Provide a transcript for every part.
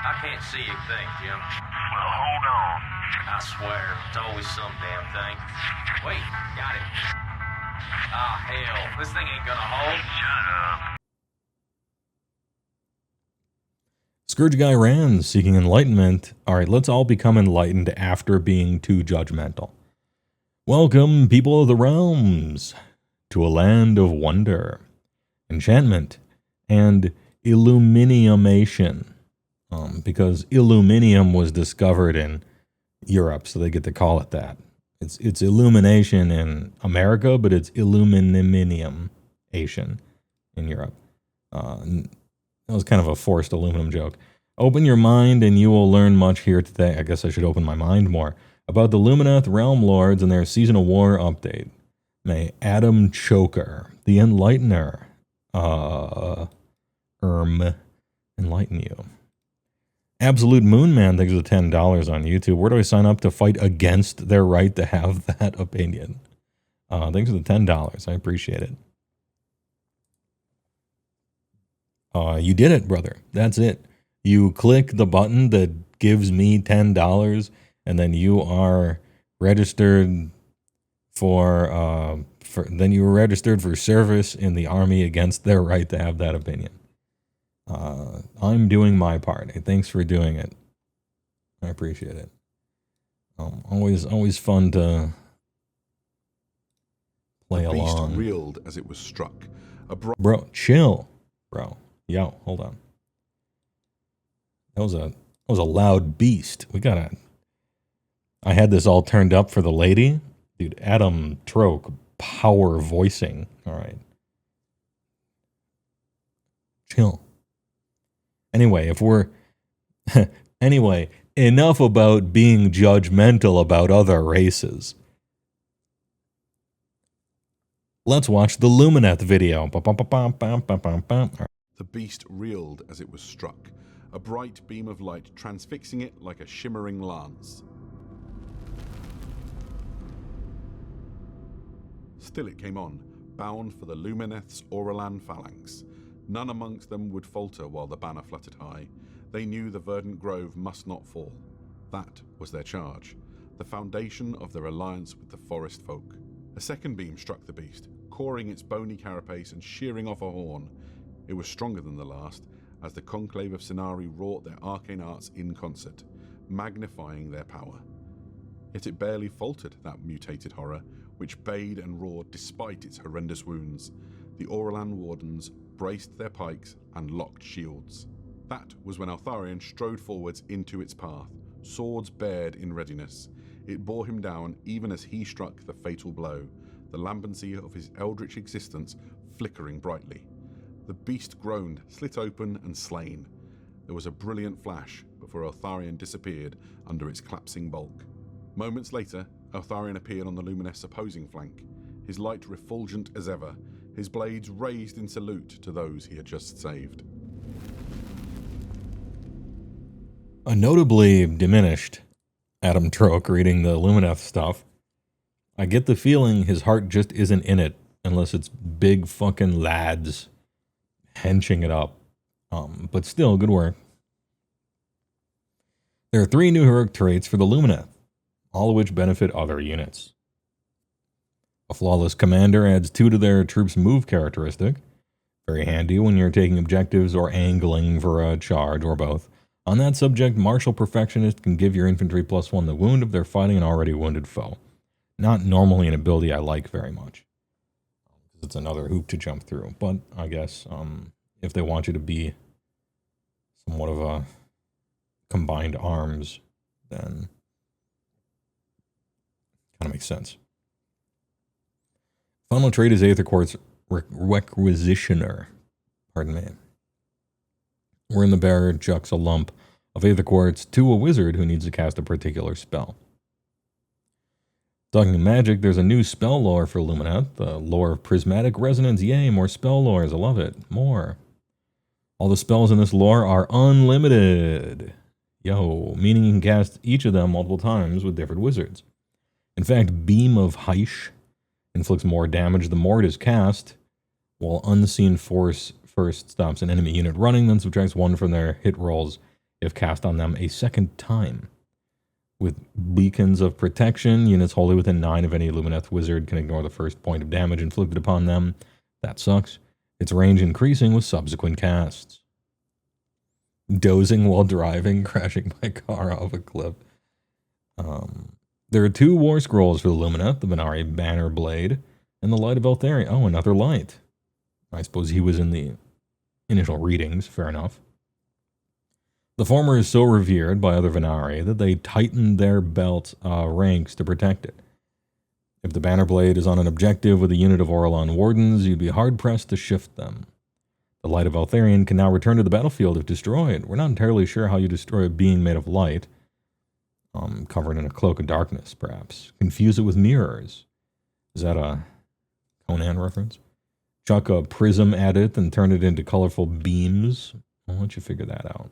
I can't see a thing, Jim. Well, hold on. I swear, it's always some damn thing. Wait, got it. Ah, hell, this thing ain't gonna hold. Shut up. Scourge Ghyran seeking enlightenment. All right, let's all become enlightened after being too judgmental. Welcome, people of the realms, to a land of wonder, enchantment, and illumination. Because illuminatum was discovered in Europe, so they get to call it that. It's illumination in America, but it's illuminimium Asian in Europe. That was kind of a forced aluminum joke. Open your mind and you will learn much here today. I guess I should open my mind more. About the Lumineth Realm Lords and their Seasonal War update. May Adam Choker, the Enlightener, enlighten you. Absolute Moonman, thanks for the $10 on YouTube. Where do I sign up to fight against their right to have that opinion? Thanks for the $10. I appreciate it. You did it, brother. That's it. You click the button that gives me $10, and then you are registered for service in the army against their right to have that opinion. I'm doing my part. Thanks for doing it. I appreciate it. Always fun to play along. The beast reeled as it was struck. Bro, chill, bro. Yo, hold on. That was a loud beast. I had this all turned up for the lady. Dude, Adam Troke, power voicing. All right. Chill. Anyway, enough about being judgmental about other races. Let's watch the Lumineth video. The beast reeled as it was struck, a bright beam of light transfixing it like a shimmering lance. Still it came on, bound for the Lumineth's Auralan phalanx. None amongst them would falter while the banner fluttered high. They knew the verdant grove must not fall. That was their charge, the foundation of their alliance with the forest folk. A second beam struck the beast, coring its bony carapace and shearing off a horn. It was stronger than the last, as the conclave of Cenari wrought their arcane arts in concert, magnifying their power. Yet it barely faltered, that mutated horror, which bayed and roared despite its horrendous wounds. The Auralan wardens braced their pikes and locked shields. That was when Altharion strode forwards into its path, swords bared in readiness. It bore him down even as he struck the fatal blow, the lambency of his eldritch existence flickering brightly. The beast groaned, slit open and slain. There was a brilliant flash before Altharion disappeared under its collapsing bulk. Moments later, Altharion appeared on the Lumineth's opposing flank, his light refulgent as ever, his blades raised in salute to those he had just saved. A notably diminished Adam Troke reading the Lumineth stuff. I get the feeling his heart just isn't in it unless it's big fucking lads henching it up. But still, good work. There are 3 new heroic traits for the Lumineth, all of which benefit other units. A flawless commander adds 2 to their troops' move characteristic. Very handy when you're taking objectives or angling for a charge or both. On that subject, Martial Perfectionist can give your infantry +1 the wound if they're fighting an already wounded foe. Not normally an ability I like very much. It's another hoop to jump through, but I guess if they want you to be somewhat of a combined arms, then kind of makes sense. Final trait is Aether Quartz Requisitioner. Pardon me. We're in the bearer chucks a lump of Aether Quartz to a wizard who needs to cast a particular spell. Talking magic, there's a new spell lore for Lumineth, the lore of Prismatic Resonance. Yay, more spell lores, I love it. More. All the spells in this lore are unlimited. Yo, meaning you can cast each of them multiple times with different wizards. In fact, Beam of Heish inflicts more damage the more it is cast, while Unseen Force first stops an enemy unit running, then subtracts 1 from their hit rolls if cast on them a second time. With beacons of protection, units wholly within 9 of any Lumineth wizard can ignore the first point of damage inflicted upon them. That sucks. Its range increasing with subsequent casts. Dozing while driving, crashing my car off a cliff. There are 2 war scrolls for the Lumineth, the Venari Banner Blade, and the Light of Eltharion. Oh, another light. I suppose he was in the initial readings, fair enough. The former is so revered by other Venari that they tighten their belt ranks to protect it. If the Banner Blade is on an objective with a unit of Orlan Wardens, you'd be hard-pressed to shift them. The Light of Eltharion can now return to the battlefield if destroyed. We're not entirely sure how you destroy a being made of light. Covered in a cloak of darkness, perhaps. Confuse it with mirrors. Is that a Conan reference? Chuck a prism at it and turn it into colorful beams. I'll let you figure that out.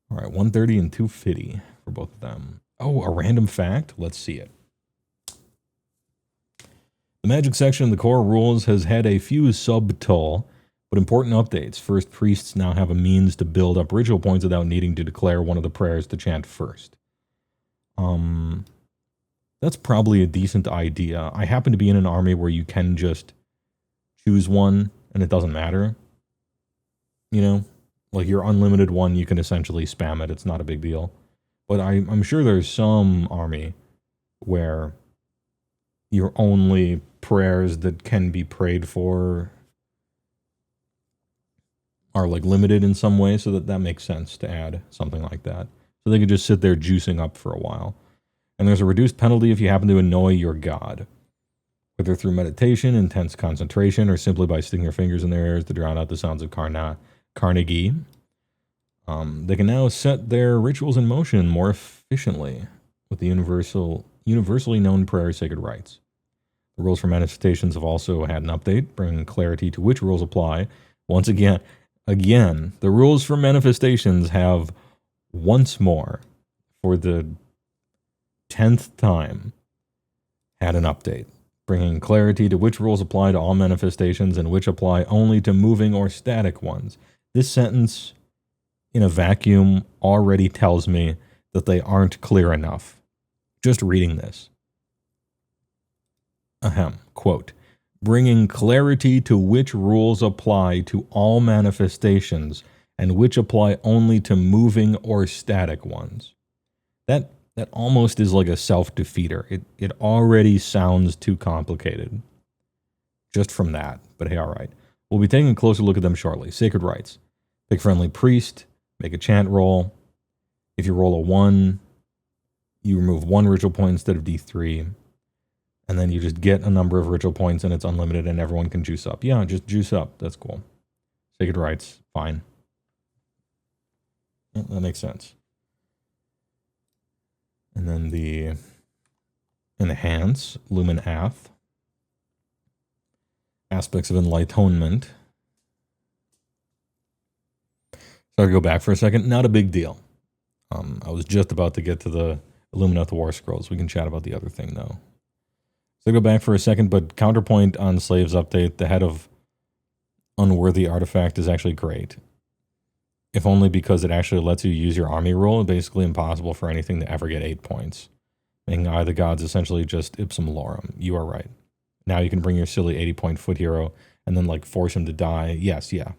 All right, 130 and 250 for both of them. Oh, a random fact? Let's see it. The magic section of the core rules has had a few subtle but important updates. First, priests now have a means to build up ritual points without needing to declare one of the prayers to chant first. That's probably a decent idea. I happen to be in an army where you can just choose one and it doesn't matter. You know, like your unlimited one, you can essentially spam it. It's not a big deal. But I'm sure there's some army where your only prayers that can be prayed for are like limited in some way, so that makes sense to add something like that. So they could just sit there juicing up for a while. And there's a reduced penalty if you happen to annoy your god, whether through meditation, intense concentration, or simply by sticking your fingers in their ears to drown out the sounds of Carnegie. They can now set their rituals in motion more efficiently with the universally known prayer sacred rites. The rules for manifestations have also had an update, bringing clarity to which rules apply. Once again, the rules for manifestations have once more, for the 10th time, had an update, bringing clarity to which rules apply to all manifestations and which apply only to moving or static ones. This sentence, in a vacuum, already tells me that they aren't clear enough. Just reading this. Quote, bringing clarity to which rules apply to all manifestations and which apply only to moving or static ones. That almost is like a self-defeater. It already sounds too complicated. Just from that. But hey, all right. We'll be taking a closer look at them shortly. Sacred rites. Pick friendly priest. Make a chant roll. If you roll a 1, you remove 1 ritual point instead of D3. And then you just get a number of ritual points and it's unlimited and everyone can juice up. Yeah, just juice up. That's cool. Sacred rites. Fine. Yeah, that makes sense. And then the enhance, Lumineth. Aspects of enlightenment. So I'll go back for a second. Not a big deal. I was just about to get to the Lumineth War Scrolls. We can chat about the other thing, though. So I'll go back for a second, but counterpoint on Slaves update, the head of unworthy artifact is actually great. If only because it actually lets you use your army roll. It's basically impossible for anything to ever get 8 points. Making Eye of the Gods essentially just ipsum lorem. You are right. Now you can bring your silly 80-point foot hero and then like force him to die. Yes, yeah.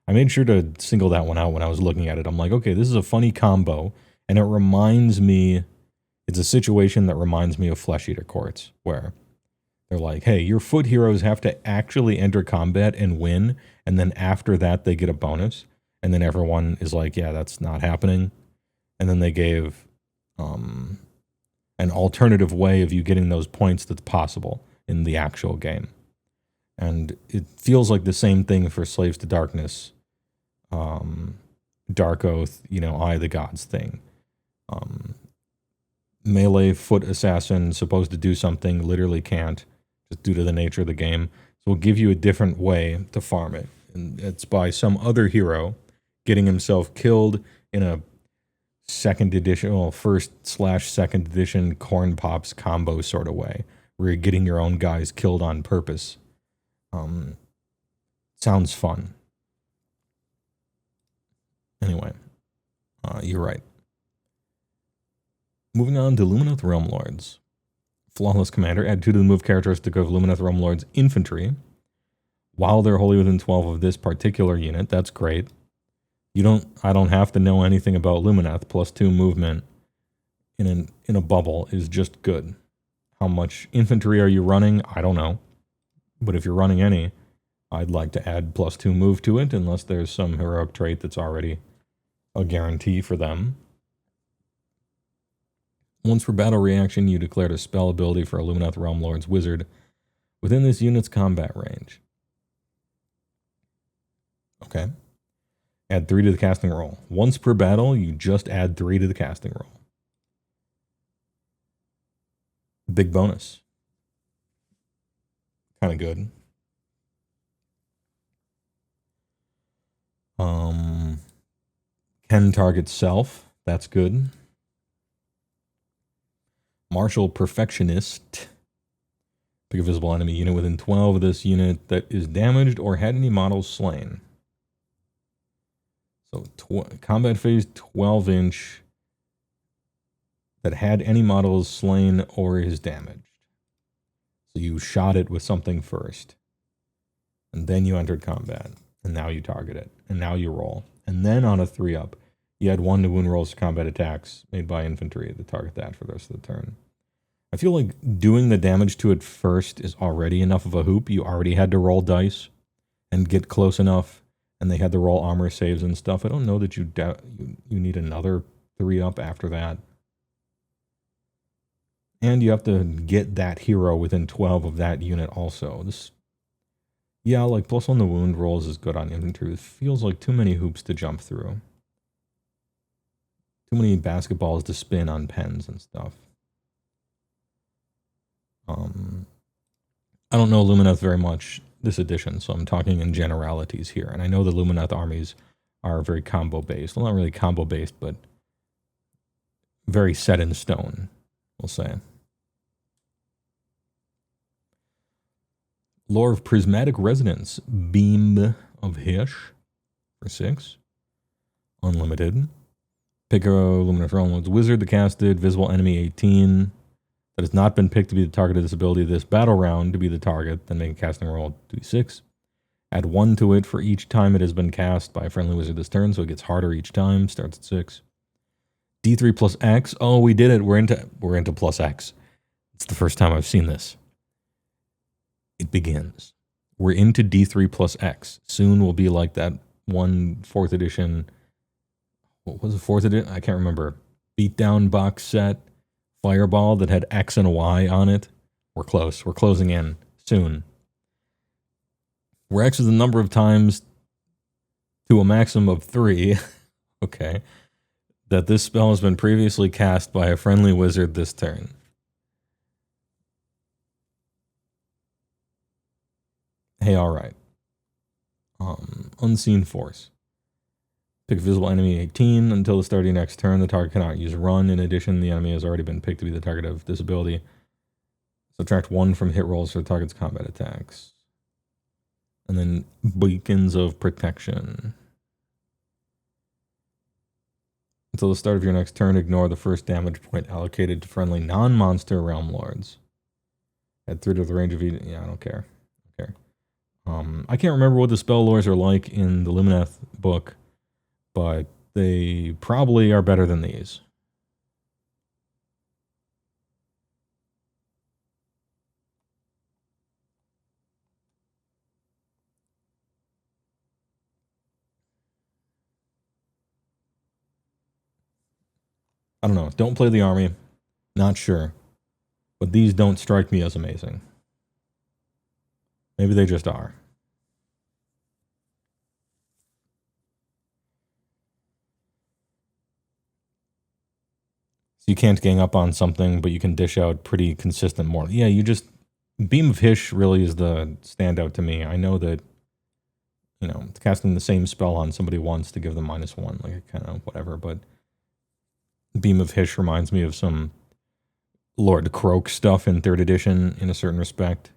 I made sure to single that one out when I was looking at it. I'm like, okay, this is a funny combo, and it reminds me, it's a situation that reminds me of Flesh Eater Courts, where they're like, hey, your foot heroes have to actually enter combat and win, and then after that they get a bonus. And then everyone is like, yeah, that's not happening. And then they gave an alternative way of you getting those points that's possible in the actual game. And it feels like the same thing for Slaves to Darkness, Dark Oath, Eye of the Gods thing. Melee foot assassin supposed to do something, literally can't, just due to the nature of the game. So we'll give you a different way to farm it. And it's by some other hero getting himself killed in a first/second edition Corn Pops combo sort of way, where you're getting your own guys killed on purpose. Sounds fun. Anyway, You're right. Moving on to Lumineth Realm Lords. Flawless Commander. Add 2 to the move characteristic of Lumineth Realm Lords infantry. While they're wholly within 12 of this particular unit. That's great. I don't have to know anything about Lumineth. +2 movement in a bubble is just good. How much infantry are you running? I don't know. But if you're running any, I'd like to add +2 move to it, unless there's some heroic trait that's already a guarantee for them. Once per battle reaction, you declared a spell ability for a Lumineth Realm Lord's Wizard within this unit's combat range. Okay. Add 3 to the casting roll. Once per battle, you just add 3 to the casting roll. Big bonus. Kind of good. Can target self. That's good. Martial Perfectionist. Pick a visible enemy unit within 12 of this unit that is damaged or had any models slain. So combat phase 12-inch that had any models slain or is damaged. So you shot it with something first. And then you entered combat. And now you target it. And now you roll. And then on a 3-up, you add 1 to wound rolls to combat attacks made by infantry to target that for the rest of the turn. I feel like doing the damage to it first is already enough of a hoop. You already had to roll dice and get close enough, and they had to roll armor saves and stuff. I don't know that you need another 3-up after that. And you have to get that hero within 12 of that unit also. Yeah, like +1 the wound rolls is good on infantry. It feels like too many hoops to jump through. Too many basketballs to spin on pens and stuff. I don't know Lumineth very much this edition, so I'm talking in generalities here. And I know the Lumineth armies are very combo-based. Well, not really combo-based, but very set in stone, we'll say. Lore of Prismatic Resonance. Beam of Hish for 6. Unlimited. Pick a Lumineth Realm Lord's Wizard that casted visible enemy 18 that has not been picked to be the target of this ability this battle round to be the target, then make a casting roll 2d6. Add 1 to it for each time it has been cast by a friendly wizard this turn, so it gets harder each time. Starts at 6. D3 plus X. Oh, we did it. We're into plus X. It's the first time I've seen this. It begins. We're into D3 plus X. Soon we'll be like that one 4th edition. What was the 4th edition? I can't remember. Beatdown box set. Fireball that had X and Y on it. We're close. We're closing in soon. Where X is the number of times to a maximum of 3. Okay. That this spell has been previously cast by a friendly wizard this turn. Hey, alright. Unseen Force. Pick a visible enemy 18 until the start of your next turn. The target cannot use run. In addition, the enemy has already been picked to be the target of this ability. Subtract 1 from hit rolls for the target's combat attacks. And then Beacons of Protection. Until the start of your next turn, ignore the first damage point allocated to friendly non-monster realm lords. Add 3 to the range of each. Yeah, I don't care. Okay. I can't remember what the spell lores are like in the Lumineth book, but they probably are better than these. I don't know. Don't play the army. Not sure. But these don't strike me as amazing. Maybe they just are. So you can't gang up on something, but you can dish out pretty consistent more. Yeah, you just... Beam of Hish really is the standout to me. I know that, you know, casting the same spell on somebody once to give them -1, like kind of whatever, but Beam of Hish reminds me of some Lord Croak stuff in 3rd edition in a certain respect.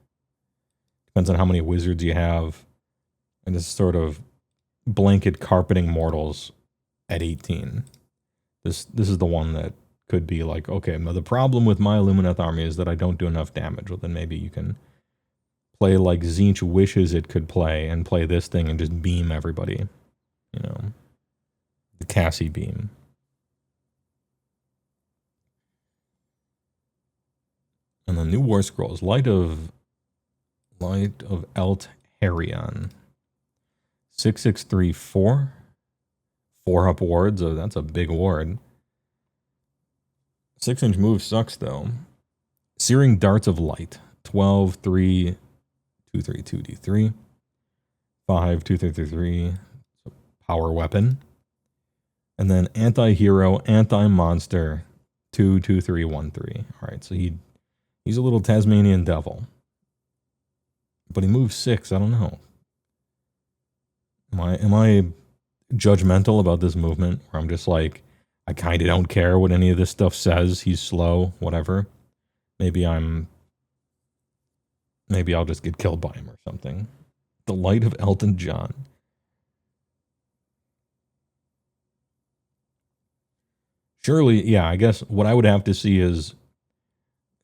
Depends on how many wizards you have. And it's sort of blanket carpeting mortals at 18. This is the one that could be like, okay, the problem with my Lumineth army is that I don't do enough damage. Well, then maybe you can play like Tzeentch wishes it could play and play this thing and just beam everybody. You know, the Cassie beam. And the new War Scrolls, Light of Eltharion. 6634. 4 up wards. Oh, that's a big ward. 6-inch move sucks though. Searing Darts of Light. 12, 3, 2, 3, 2, D3. 5, 2, 3, 3, 3. Power weapon. And then anti-hero, anti-monster. 2, 2, 3, 1, 3. Alright, so he's a little Tasmanian devil. But he moves 6, I don't know. Am I judgmental about this movement? Where I'm just like, I kind of don't care what any of this stuff says. He's slow, whatever. Maybe I'll just get killed by him or something. The Light of Elton John. Surely, yeah, I guess what I would have to see is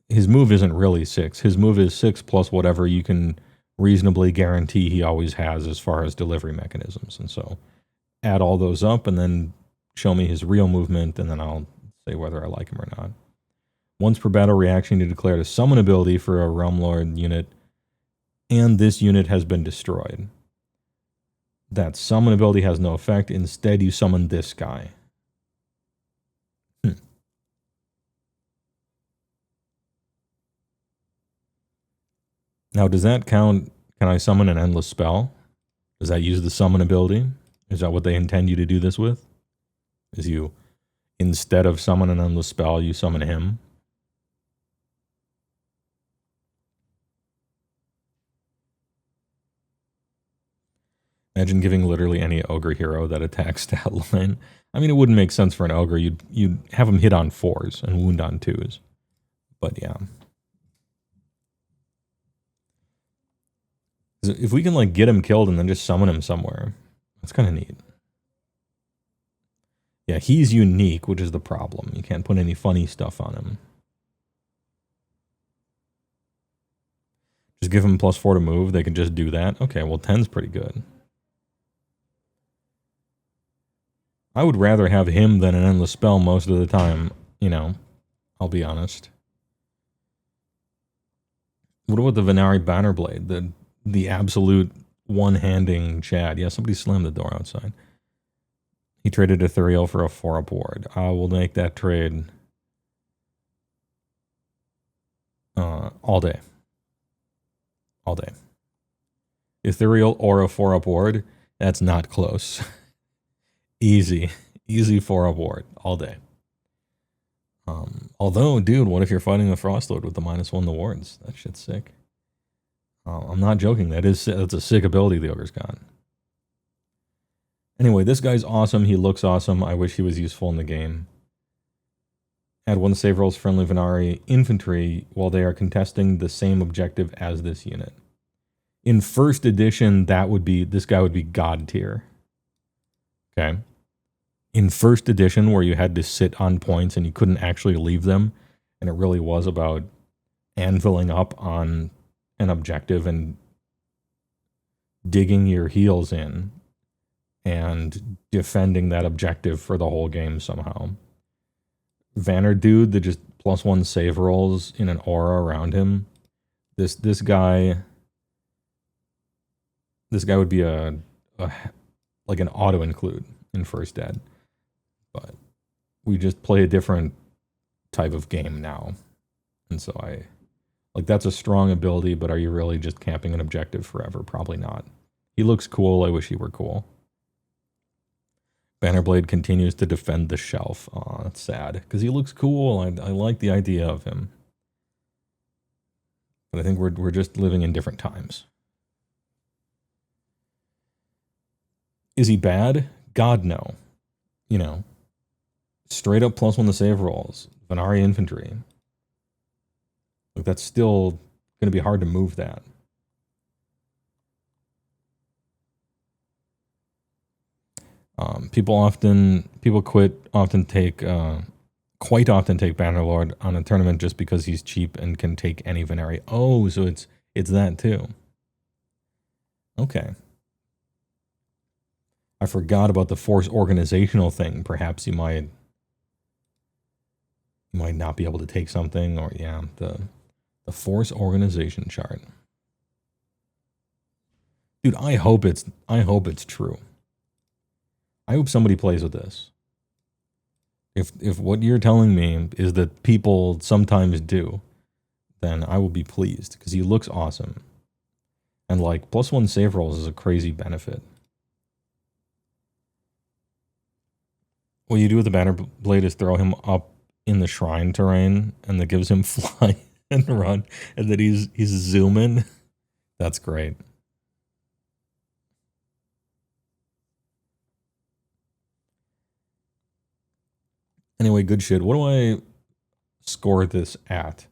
his move isn't really 6. His move is 6 plus whatever you can reasonably guarantee he always has as far as delivery mechanisms. And so add all those up and then show me his real movement, and then I'll say whether I like him or not. Once per battle reaction, you declare a summon ability for a Realm Lord unit, and this unit has been destroyed. That summon ability has no effect. Instead, you summon this guy. Now, does that count? Can I summon an endless spell? Does that use the summon ability? Is that what they intend you to do this with? Is you, instead of summon an endless spell, you summon him? Imagine giving literally any ogre hero that attacks stat line. I mean, it wouldn't make sense for an ogre. You'd have him hit on 4s and wound on 2s. But yeah. If we can like get him killed and then just summon him somewhere, that's kind of neat. Yeah, he's unique, which is the problem. You can't put any funny stuff on him. Just give him +4 to move. They can just do that. Okay, well, 10's pretty good. I would rather have him than an endless spell most of the time, you know. I'll be honest. What about the Venari Bannerblade? The absolute one-handing Chad. Yeah, somebody slammed the door outside. He traded Ethereal for a 4-up ward. I will make that trade all day. All day. Ethereal or a 4-up ward, that's not close. Easy 4-up ward all day. Although, dude, what if you're fighting the Frostlord with the -1 to wards? That shit's sick. I'm not joking. That's a sick ability the ogre's got. Anyway, this guy's awesome. He looks awesome. I wish he was useful in the game. Add 1 save rolls friendly Venari infantry while they are contesting the same objective as this unit. In first edition, this guy would be god tier. Okay. In first edition, where you had to sit on points and you couldn't actually leave them, and it really was about anviling up on an objective and digging your heels in and defending that objective for the whole game somehow. Vanner dude that just +1 save rolls in an aura around him. This guy would be a like an auto include in first ed. But we just play a different type of game now. And so that's a strong ability, but are you really just camping an objective forever? Probably not. He looks cool. I wish he were cool. Bannerblade continues to defend the shelf. Aw, that's sad. Because he looks cool. I like the idea of him. But I think we're just living in different times. Is he bad? God, no. You know, straight up +1 to save rolls. Venari infantry. Like, that's still going to be hard to move that. People quite often take Bannerlord on a tournament just because he's cheap and can take any Venari. Oh, so it's that too. Okay. I forgot about the force organizational thing. Perhaps you might not be able to take something, or yeah, the force organization chart. Dude, I hope it's true. I hope somebody plays with this. If what you're telling me is that people sometimes do, then I will be pleased, because he looks awesome. And like +1 save rolls is a crazy benefit. What you do with the Banner Blade is throw him up in the shrine terrain, and that gives him fly and run, and then he's zooming. That's great. Anyway, good shit. What do I score this at?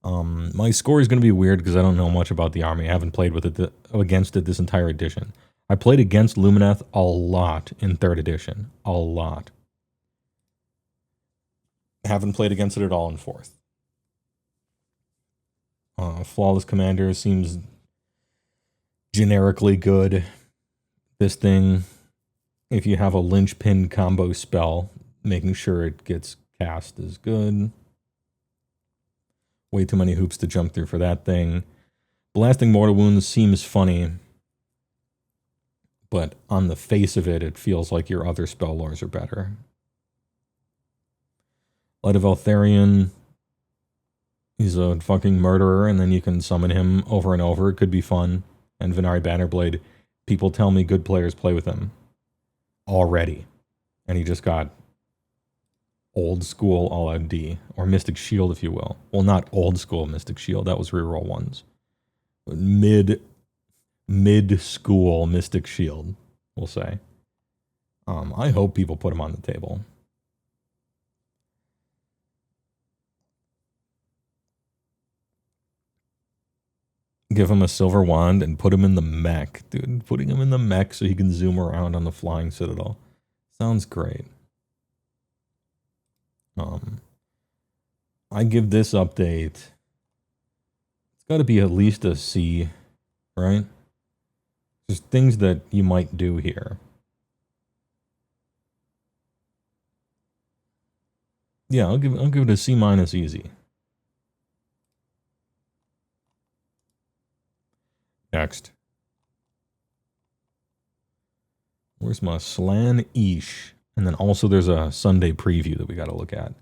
My score is going to be weird because I don't know much about the army. I haven't played with it against it this entire edition. I played against Lumineth a lot in 3rd edition. A lot. Haven't played against it at all in 4th. Flawless Commander seems generically good. This thing, if you have a linchpin combo spell, making sure it gets cast is good. Way too many hoops to jump through for that thing. Blasting Mortal Wounds seems funny, but on the face of it, it feels like your other spell lores are better. Light of Eltharion, he's a fucking murderer, and then you can summon him over and over. It could be fun. And Venari Bannerblade, people tell me good players play with him already. And he just got old school all-out D, or Mystic Shield, if you will. Well, not old school Mystic Shield, that was reroll ones. But mid-school Mystic Shield, we'll say. I hope people put him on the table. Give him a silver wand and put him in the mech, dude. Putting him in the mech so he can zoom around on the flying citadel. Sounds great. I give this update, it's got to be at least a C, right? There's things that you might do here. Yeah, I'll give it a C- easy. Next. Where's my Slan Ish? And then also there's a Sunday preview that we got to look at.